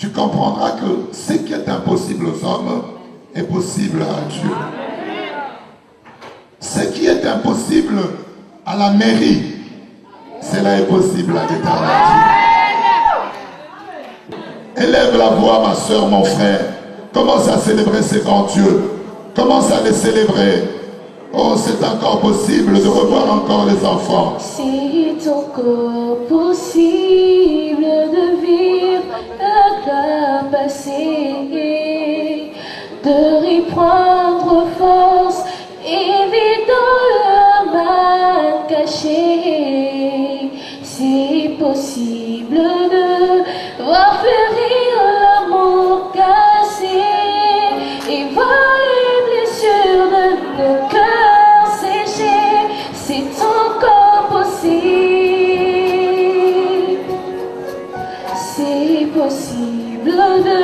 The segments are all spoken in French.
tu comprendras que ce qui est impossible aux hommes est possible à Dieu. Ce qui est impossible à la mairie, cela est possible à l'Éternel. Élève la voix, ma soeur, mon frère. Commence à célébrer ces grands dieux. Commence à les célébrer. Oh, c'est encore possible de revoir encore les enfants. C'est encore possible de vivre la capacité de reprendre force et vivre dans leur mal caché. C'est possible de voir fleurir l'amour cassé et voir les blessures de nos cœurs séchés. C'est encore possible. C'est possible de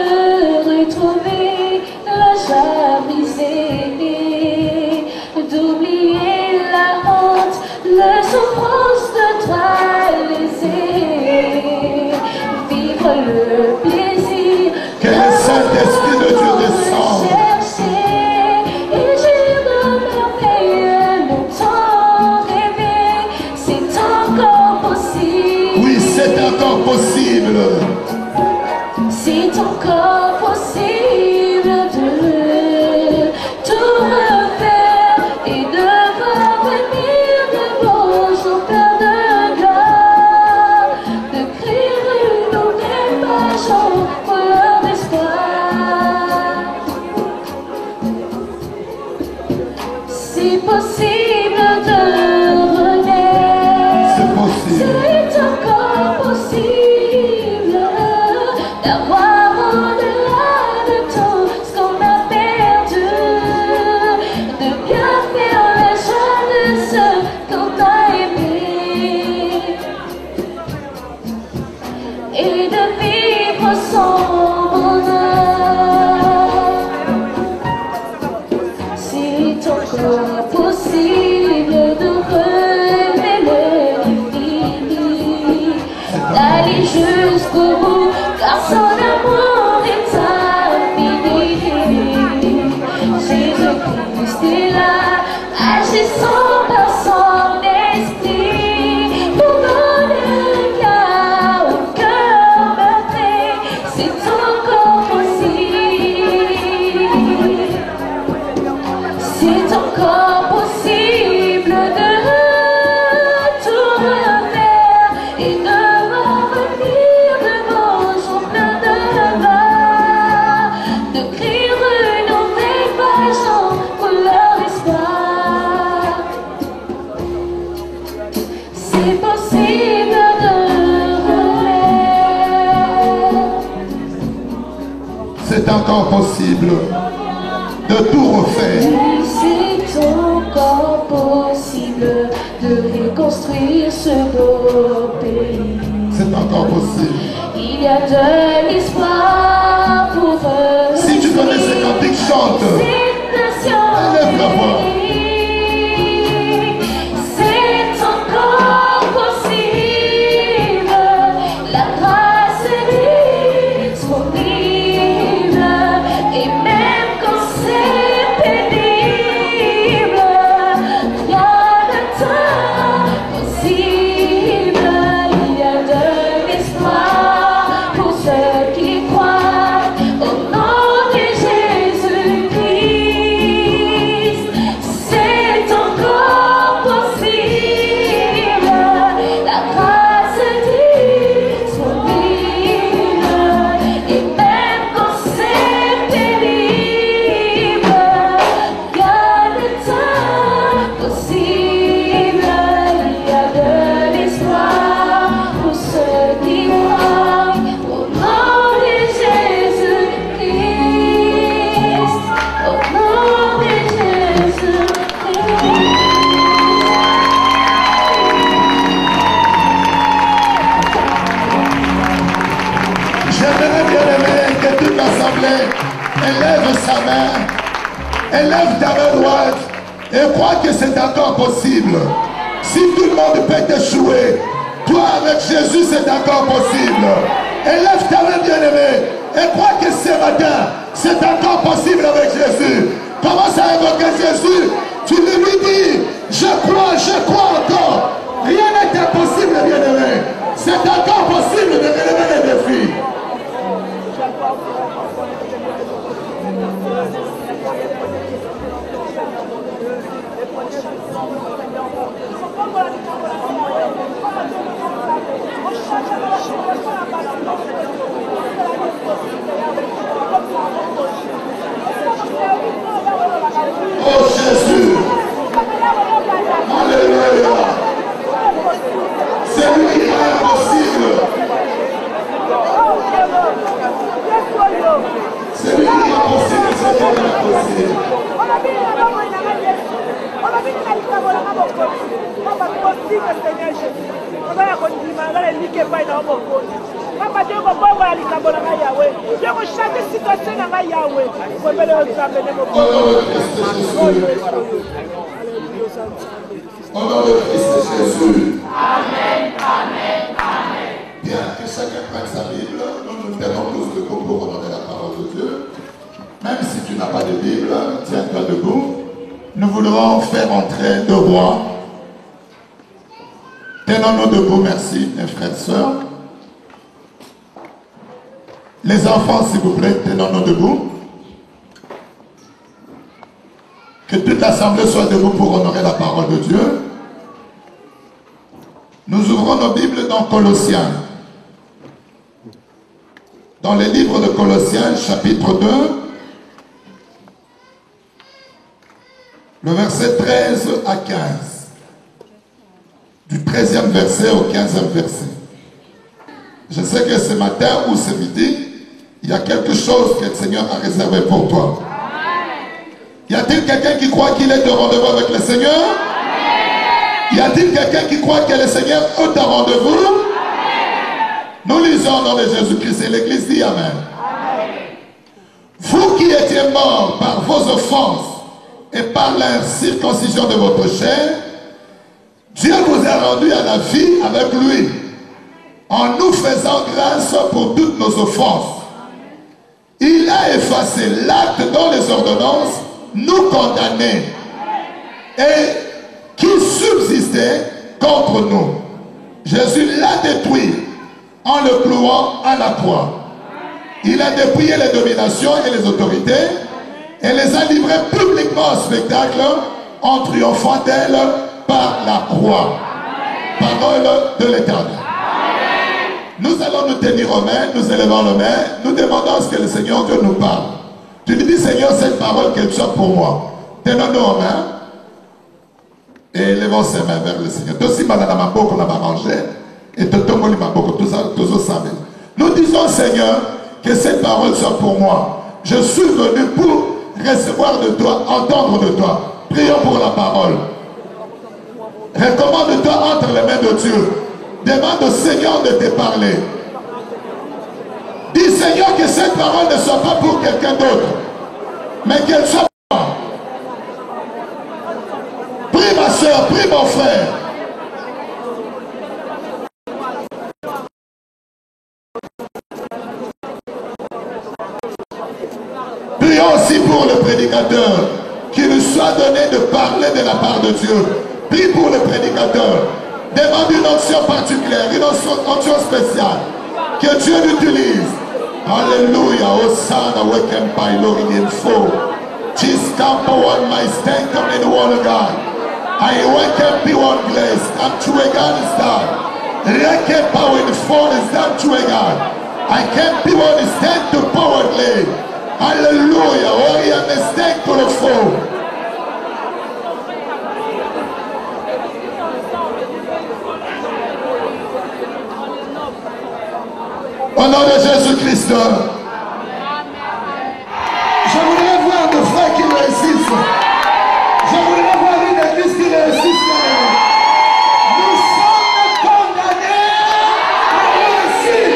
retrouver la joie brisée, d'oublier la honte, la souffrance de toi lésée, vivre le plaisir Que le Saint-Esprit de Dieu descende. et j'ai de merveilleux longtemps rêvé. C'est encore possible. Oui, c'est encore possible. C'est encore possible de tout refaire et de voir venir de beaux jours pleins de gloire, de créer une nouvelle page en couleur d'espoir. C'est possible de renaître. C'est possible. C'est encore possible d'avoir au-delà de tout ce qu'on a perdu, de bien faire la joie de ceux qu'on a aimés et de vivre son bonheur. C'est encore possible de relever le défi, d'aller jusqu'au bout, car son amour est infini. Jésus-Christ est là, agissant par son esprit, pour donner le cas au cœur meurtri. C'est encore possible. C'est encore possible de tout refaire et de voir venir de beaux jours pleins de gloire, d'écrire une nouvelle page en couleur espoir. C'est possible de refaire. C'est encore possible de tout refaire. C'est encore possible de reconstruire ce beau pays. C'est encore possible. Il y a de l'espoir pour eux. Si tu connais ces cantiques, chante. Élève la voix. C'est encore possible. La grâce est disponible. Et même quand c'est pénible, rien n'est impossible. Il y a de l'espoir pour ceux qui croient au nom de Jésus-Christ. C'est encore possible. La grâce est disponible. Et même quand c'est pénible, rien n'est impossible. Il y a de l'espoir pour ceux qui croient au nom de Jésus-Christ. Au nom de Jésus-Christ. J'aimerais bien aimer que toute l'assemblée élève sa main, élève ta main droite et crois que c'est encore possible. Si tout le monde peut échouer, toi avec Jésus c'est encore possible. Élève ta main bien-aimée C'est lui qui est possible, c'est lui qui est possible. Au nom de Christ Jésus. Amen, amen, amen. Bien, que chacun prenne sa Bible. Nous nous tenons tous debout pour honorer la parole de Dieu. Même si tu n'as pas de Bible, tiens-toi debout. Nous voudrons faire entrer deux rois. Tenons-nous debout, merci, mes frères et sœurs. Les enfants, s'il vous plaît, tenons-nous debout. Que toute l'assemblée soit debout pour honorer la parole de Dieu. Nous ouvrons nos Bibles dans Colossiens. Dans les livres de Colossiens, chapitre 2, le verset 13 à 15. Du 13e verset au 15e verset. Je sais que ce matin ou ce midi, il y a quelque chose que le Seigneur a réservé pour toi. Y a-t-il quelqu'un qui croit qu'il est de rendez-vous avec le Seigneur? Y a-t-il quelqu'un qui croit que le Seigneur est en rendez-vous? Nous lisons dans le Jésus-Christ et l'Église dit Amen. Vous qui étiez morts par vos offenses et par la circoncision de votre chair, Dieu vous a rendu à la vie avec lui, en nous faisant grâce pour toutes nos offenses. Il a effacé l'acte dont les ordonnances nous condamnaient et qui subsistait contre nous. Jésus l'a détruit en le clouant à la croix. Il a dépouillé les dominations et les autorités et les a livrées publiquement au spectacle en triomphant d'elles par la croix. Parole de l'Éternel. Nous allons nous tenir aux mains, nous élevons nos mains, nous demandons ce que le Seigneur Dieu nous parle. Tu lui dis, Seigneur, cette parole qu'elle soit pour moi. Tenons-nous aux mains et élevons ses mains vers le Seigneur. Nous disons, Seigneur, que cette parole soit pour moi. Je suis venu pour recevoir de toi, entendre de toi. Prions pour la parole. Recommande-toi entre les mains de Dieu. Demande au Seigneur de te parler. Dis, Seigneur, que cette parole ne soit pas pour quelqu'un d'autre, mais qu'elle soit pour moi. Prie ma soeur, prie mon frère. Prions aussi pour le prédicateur, qu'il nous soit donné de parler de la part de Dieu. Prie pour le prédicateur. Demande une onction particulière, une onction spéciale. Que Dieu l'utilise. Alléluia. Hosanna, weken pailo in info. Chiskampa one my stank in one God. I weken be one place. I'm true God is that. Reken power in phone is that true God. I can't be one stand to power lay. Alléluia. Oh, il y a un stank pour le faux. Au nom de Jésus-Christ, je voudrais voir nos frères qui réussissent. Je voudrais voir une église qui réussisse. Nous sommes condamnés à réussir.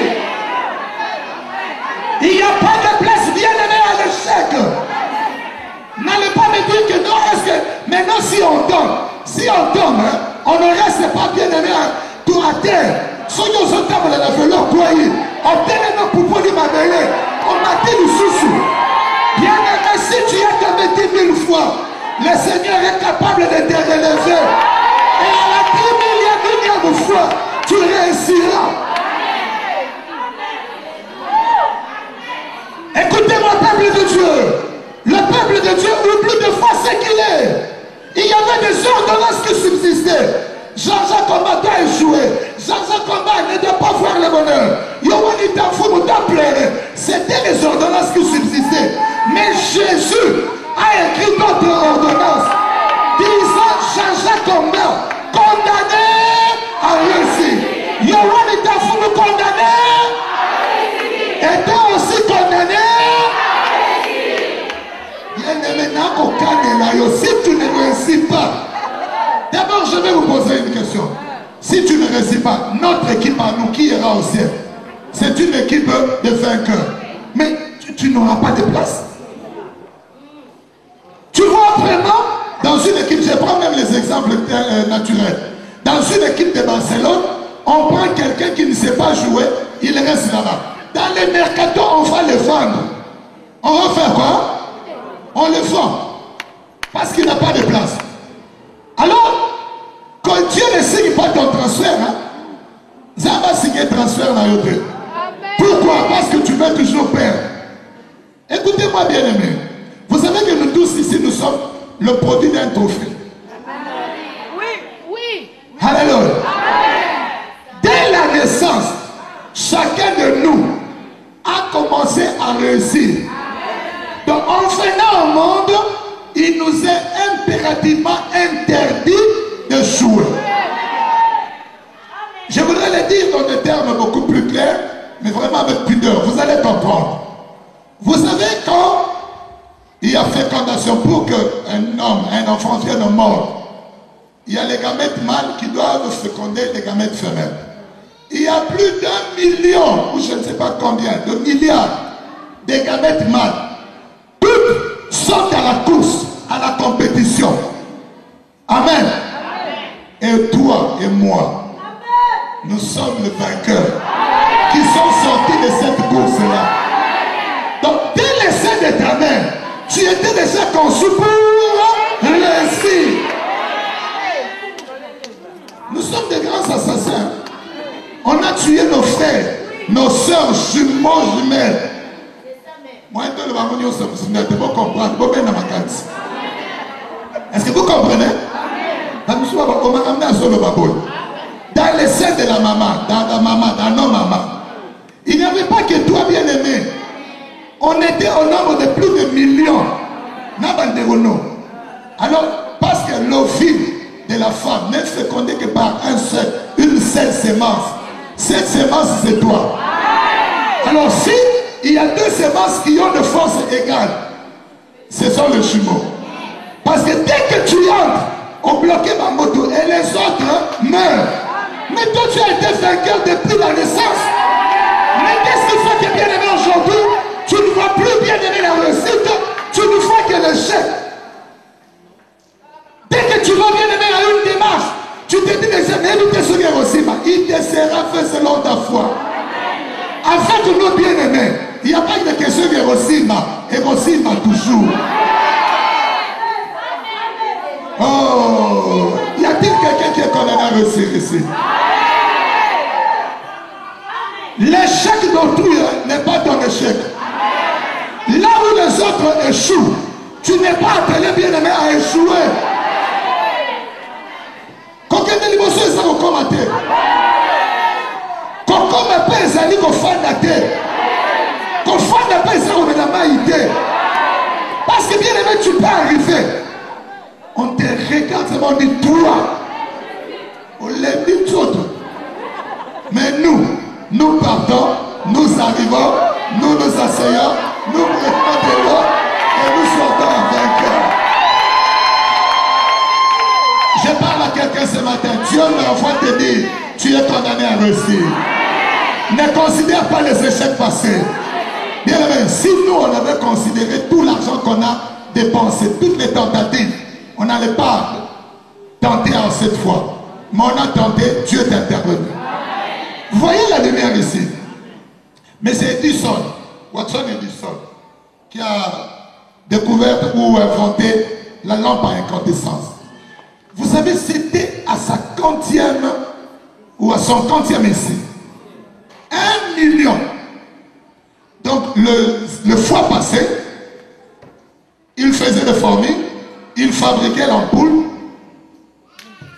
Il n'y a pas de place bien aimée à l'échec. N'allez pas me dire que non, est-ce que maintenant si on tombe, hein, on ne reste pas bien aimé tout à terre. Ceux qui ont table la fleur croyez. On tellement pour pouvoir m'abeler. On m'a dit le sous. Bien aimé, si tu es tombé 10 000 fois, le Seigneur est capable de te relever. Et à la 10 000e fois, tu réussiras. Écoutez-moi, peuple de Dieu. Le peuple de Dieu oublie de fois ce qu'il est. Il y avait des ordonnances qui subsistaient. Jean-Jacques Combat a échoué. Jean-Jacques Combat ne doit pas voir le bonheur. C'était les ordonnances qui subsistaient. Mais Jésus a écrit d'autres ordonnances disant Jean-Jacques Combat condamné à réussir. Yohan est à vous condamné. Et toi aussi condamné Si tu ne réussis pas, d'abord je vais vous poser une question. Si tu ne réussis pas, notre équipe à nous qui ira au ciel, c'est une équipe de vainqueurs. Mais tu n'auras pas de place. Tu vois vraiment, dans une équipe, je prends même les exemples naturels. Dans une équipe de Barcelone, on prend quelqu'un qui ne sait pas jouer, il reste là-bas. Dans les mercato, on va le vendre. On va faire quoi? On le vend. Parce qu'il n'a pas de place. Alors, quand Dieu ne signe pas ton transfert, ça va signer transfert dans le Dieu. Pourquoi? Parce que tu veux toujours perdre. Écoutez-moi bien aimé. Vous savez que nous tous ici, nous sommes le produit d'un trophée. Oui. Alléluia. Dès la naissance, chacun de nous a commencé à réussir. Donc en venant au monde, il nous est impérativement interdit de jouer. Je voudrais le dire dans des termes beaucoup plus clairs, mais vraiment avec pudeur. Vous allez comprendre. Vous savez, quand il y a fécondation pour qu'un homme, un enfant vienne au monde, il y a les gamètes mâles qui doivent féconder les gamètes femelles. Il y a plus d'1 million, ou je ne sais pas combien, de milliards de gamètes mâles. Toutes sont à la course, à la compétition. Amen. Et toi et moi, nous sommes les vainqueurs qui sont sortis de cette course-là. Donc, dès le sein de ta mère, tu étais déjà conçu pour réussir. Nous sommes des grands assassins. On a tué nos frères, nos soeurs, jumeaux, jumelles. Moi, je vais comprendre. Est-ce que vous comprenez? Dans les seins de la maman, dans nos mamans, il n'y avait pas que toi, bien-aimé. On était au nombre de plus de millions. Alors, parce que l'ovule de la femme n'est fécondé que par une seule sémence. Cette sémence, c'est toi. Alors, si il y a deux sémences qui ont de force égale, ce sont les jumeaux. Parce que dès que tu entres, on bloquait ma moto et les autres meurent. Mais toi, tu as été vainqueur depuis la naissance. Mais qu'est-ce qui fait que bien aimé aujourd'hui, tu ne vois plus bien aimé la réussite, tu ne vois que l'échec. Dès que tu vas bien aimé à une démarche, tu te dis, mais il te sera fait selon ta foi. Avec nos bien-aimés, il n'y a pas de question de Hiroshima. Hiroshima toujours. Oh, y a-t-il quelqu'un qui est condamné à réussir ici? L'échec d'autrui n'est pas ton échec. Là où les autres échouent, tu n'es pas appelé bien-aimé à échouer. Coquin de l'émotion, ça vous commente. Coquin me pèse à l'île qu'on fait la terre. Qu'on fait la paix, ça on est la maïté. Parce que bien aimé, tu peux arriver. On te regarde, on dit toi. On l'aime dit tout. Mais nous partons, nous arrivons, nous nous asseyons, nous prenons de l'eau et nous sortons vainqueurs. Je parle à quelqu'un ce matin. Dieu me envoie te dire, tu es condamné à réussir. Ne considère pas les échecs passés. Bien aimé, si nous on avait considéré tout l'argent qu'on a dépensé, toutes les tentatives, on n'allait pas tenter en cette fois. Mais on a tenté, Dieu est intervenu. Vous voyez la lumière ici. Mais c'est Edison, Watson Edison, qui a découvert ou inventé la lampe à incandescence. Vous savez, c'était à sa 40e ou à son 40e essai. 1 million. Donc le fois passé, il faisait des formules, il fabriquait l'ampoule,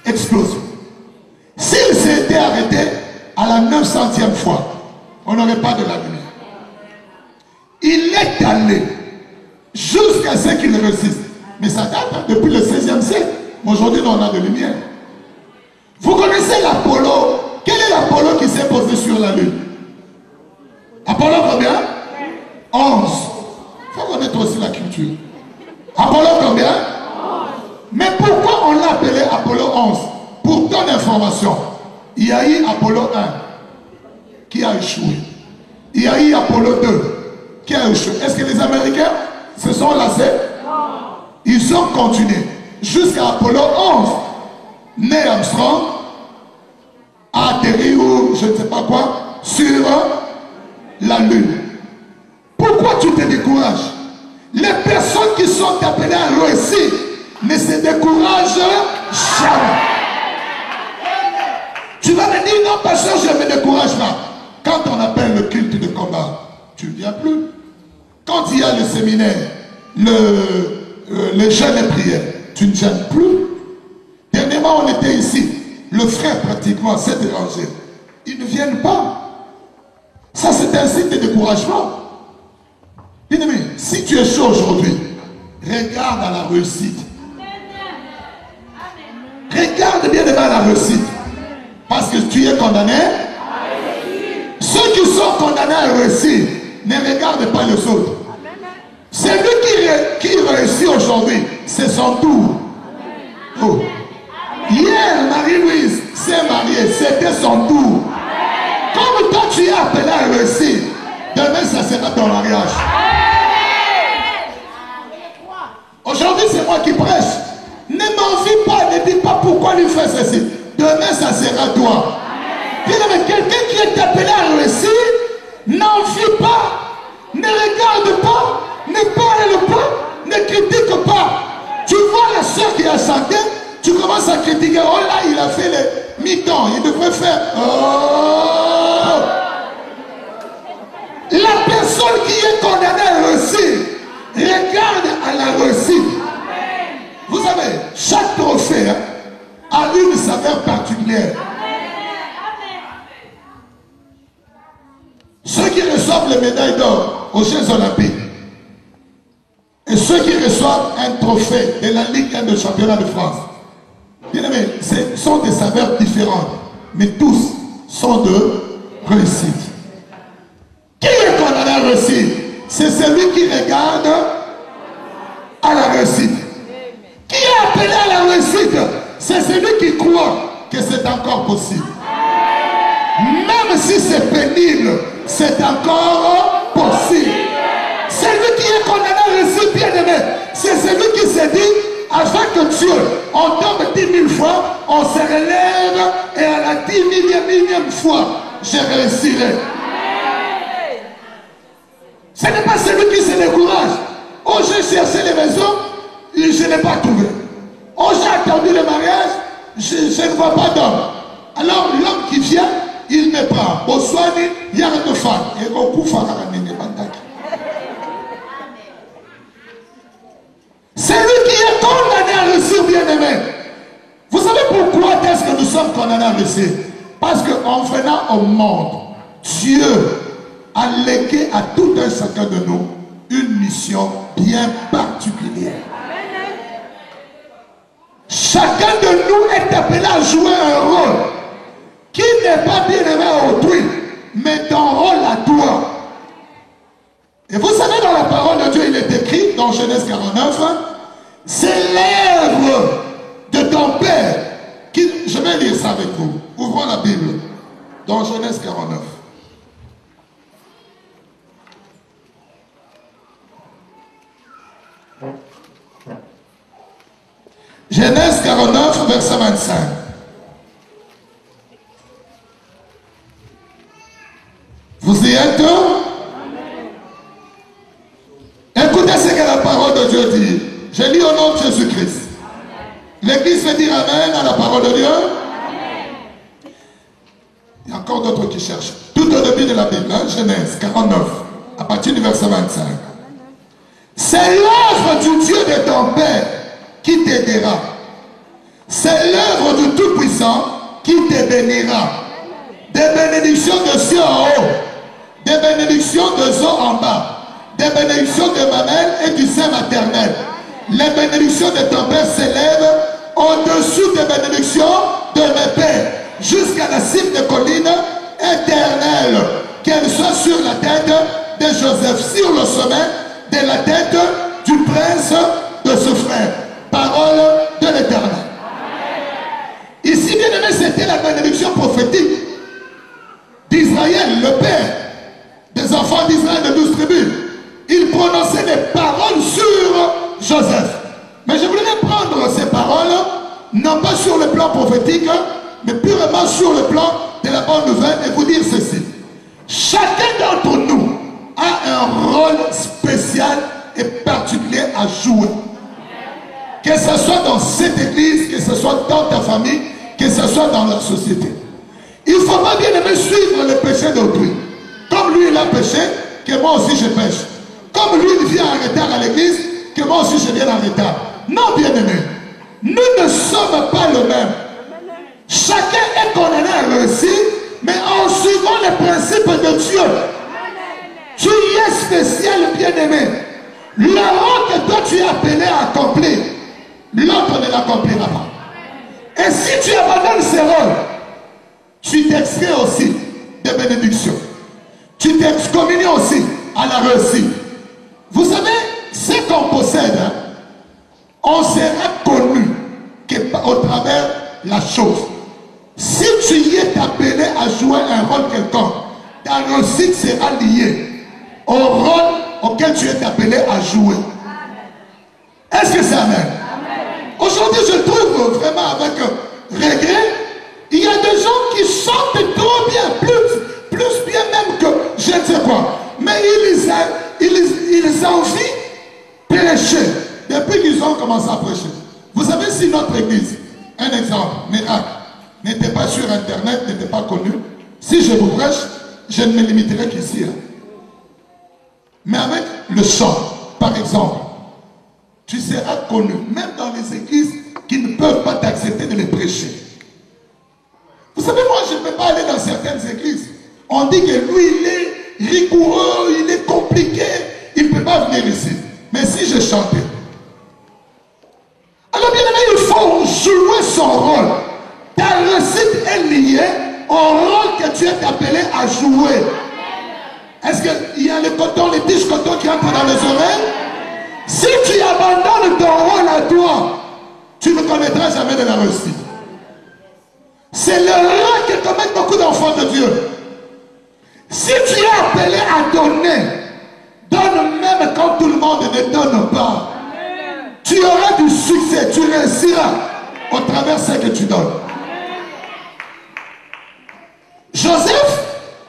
explosion. S'il s'était arrêté à la 900e fois, on n'aurait pas de la lumière. Il est allé jusqu'à ce qu'il réussisse. Mais ça date depuis le 16e siècle. Aujourd'hui, on a de lumière. Vous connaissez l'Apollo? Quel est l'Apollo qui s'est posé sur la Lune? Apollo combien? 11. Il faut connaître aussi la culture. Apollo eu Apollo 1 qui a échoué. Il y a eu Apollo 2 qui a échoué. Est-ce que les Américains se sont lassés? Ils ont continué jusqu'à Apollo 11. Neil Armstrong a atterri ou je ne sais pas quoi sur la Lune. Pourquoi tu te décourages? Les personnes qui sont appelées à réussir ne se découragent jamais. Tu vas me dire, non, pasteur, je ne me décourage pas. Quand on appelle le culte de combat, tu ne viens plus. Quand il y a le séminaire, le jeûne et prière, tu ne gênes plus. Dernièrement, on était ici. Le frère, pratiquement, s'est dérangé. Ils ne viennent pas. Ça, c'est un signe de découragement. Bien-aimé, si tu es chaud aujourd'hui, regarde à la réussite. Regarde bien devant la réussite. Parce que tu es condamné. Ceux qui sont condamnés à réussir, ne regardent pas les autres. Celui qui réussit aujourd'hui, c'est son tour. Oh. Hier, Marie-Louise s'est mariée, c'était son tour. Comme toi tu es appelé à réussir, demain ça sera ton mariage. Aujourd'hui c'est moi qui prêche. Ne m'envie pas, ne dis pas pourquoi lui fait ceci. Demain ça sera toi. Bien-aimé, quelqu'un qui est appelé à réussir, n'envie pas, ne regarde pas, ne parle pas, ne critique pas. Tu vois la soeur qui a chanté, tu commences à critiquer. Oh là, il a fait les mi-temps, il devrait faire. Oh! La personne qui est condamnée à réussir, regarde à la réussite. Vous savez, chaque trophée a une saveur particulière. Ceux qui reçoivent les médailles d'or aux Jeux Olympiques et ceux qui reçoivent un trophée de la Ligue 1 de championnat de France, bien aimé, ce sont des saveurs différentes, mais tous sont de réussite. Qui est condamné à réussir? C'est celui qui regarde à la réussite. Qui est appelé à la réussite? C'est celui qui croit que c'est encore possible. Même si c'est pénible, c'est encore possible. Celui qui est condamné à réussir, bien aimé, c'est celui qui se dit, avec Dieu, on tombe 10 000 fois, on se relève et à la 10 millième fois, je réussirai. Ce n'est pas celui qui se décourage. Oh, j'ai cherché les maisons, je n'ai pas trouvé. Oh, j'ai attendu le mariage, je ne vois pas d'homme. Alors, l'homme qui vient, il me prend. Au soir, il y a une femme. Et beaucoup font c'est lui qui est condamné à réussir, bien-aimé. Vous savez pourquoi est-ce que nous sommes condamnés à réussir? Parce qu'en venant au monde, Dieu a légué à tout un chacun de nous une mission bien particulière. Chacun de nous est appelé à jouer un rôle qui n'est pas bien aimé à autrui, mais ton rôle à toi. Et vous savez, dans la parole de Dieu, il est écrit dans Genèse 49, c'est l'œuvre de ton Père qui... Je vais lire ça avec vous. Ouvrons la Bible dans Genèse 49. Genèse 49, verset 25. Vous y êtes? Écoutez ce que la parole de Dieu dit. Je lis au nom de Jésus-Christ. L'Église veut dire Amen à la parole de Dieu. Il y a encore d'autres qui cherchent. Tout au début de la Bible, hein, Genèse 49, à partir du verset 25. C'est l'œuvre du Dieu de ton Père qui t'aidera. C'est l'œuvre du Tout-Puissant qui te bénira. Des bénédictions de cieux en haut, des bénédictions de eaux en bas, des bénédictions de mamelle et du sein maternel. Les bénédictions de ton Père s'élèvent au-dessus des bénédictions de mes pères, jusqu'à la cime des collines éternelles, qu'elles soient sur la tête de Joseph, sur le sommet de la tête du prince de ce frère. Parole de l'Éternel. Ici, bien aimé, c'était la bénédiction prophétique Israël, le père des enfants d'Israël de 12 tribus, il prononçait des paroles sur Joseph. Mais je voudrais prendre ces paroles, non pas sur le plan prophétique, mais purement sur le plan de la bonne nouvelle et vous dire ceci. Chacun d'entre nous a un rôle spécial et particulier à jouer. Que ce soit dans cette église, que ce soit dans ta famille, que ce soit dans la société. Il ne faut pas bien aimer suivre le péché d'autrui. Comme lui il a péché, que moi aussi je pêche. Comme lui il vient en retard à l'église, que moi aussi je viens en retard. Non, bien aimé, nous ne sommes pas le même. Chacun est condamné à réussir, mais en suivant les principes de Dieu. Tu es spécial, bien aimé. Le rôle que toi tu es appelé à accomplir, l'autre ne l'accomplira pas. Et si tu abandonnes ces rôles, tu t'extrais aussi des bénédictions. Tu t'excommunies aussi à la réussite. Vous savez, ce qu'on possède, hein, on sera connu au travers la chose. Si tu y es appelé à jouer un rôle quelconque, ta réussite sera liée au rôle auquel tu es appelé à jouer. Est-ce que c'est amen? Aujourd'hui, je trouve vraiment avec regret, il y a des gens qui chantent trop bien, plus bien même que je ne sais quoi. Mais ils envient prêcher depuis qu'ils ont commencé à prêcher. Vous savez, si notre église, un exemple, miracle, n'était pas sur internet, n'était pas connu, si je vous prêche, je ne me limiterai qu'ici. Mais avec le chant, par exemple, tu seras connu, même dans les églises qui ne peuvent pas t'accepter de les prêcher. Vous savez, moi, je ne peux pas aller dans certaines églises. On dit que lui, il est rigoureux, il est compliqué, il ne peut pas venir ici. Mais si je chantais, alors bien aimé, il faut jouer son rôle. Ta réussite est liée au rôle que tu es appelé à jouer. Est-ce qu'il y a le coton, les tiges coton qui entrent dans les oreilles? Si tu abandonnes ton rôle à toi, tu ne connaîtras jamais de la réussite. C'est l'erreur que commettent beaucoup d'enfants de Dieu. Si tu es appelé à donner, donne même quand tout le monde ne donne pas. Tu auras du succès, tu réussiras au travers de ce que tu donnes. Joseph,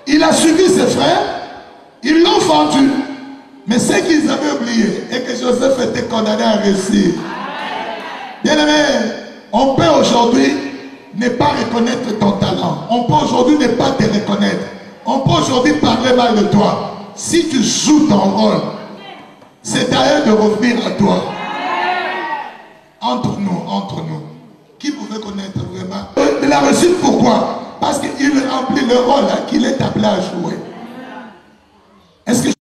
il a suivi ses frères, ils l'ont vendu. Mais ce qu'ils avaient oublié est que Joseph était condamné à réussir. Bien aimé, on peut aujourd'hui ne pas reconnaître ton talent. On peut aujourd'hui ne pas te reconnaître. On peut aujourd'hui parler mal de toi. Si tu joues ton rôle, c'est à eux de revenir à toi. Entre nous, qui pouvait connaître vraiment de la réussite? Pourquoi? Parce qu'il remplit le rôle qu'il est appelé à jouer. Est-ce que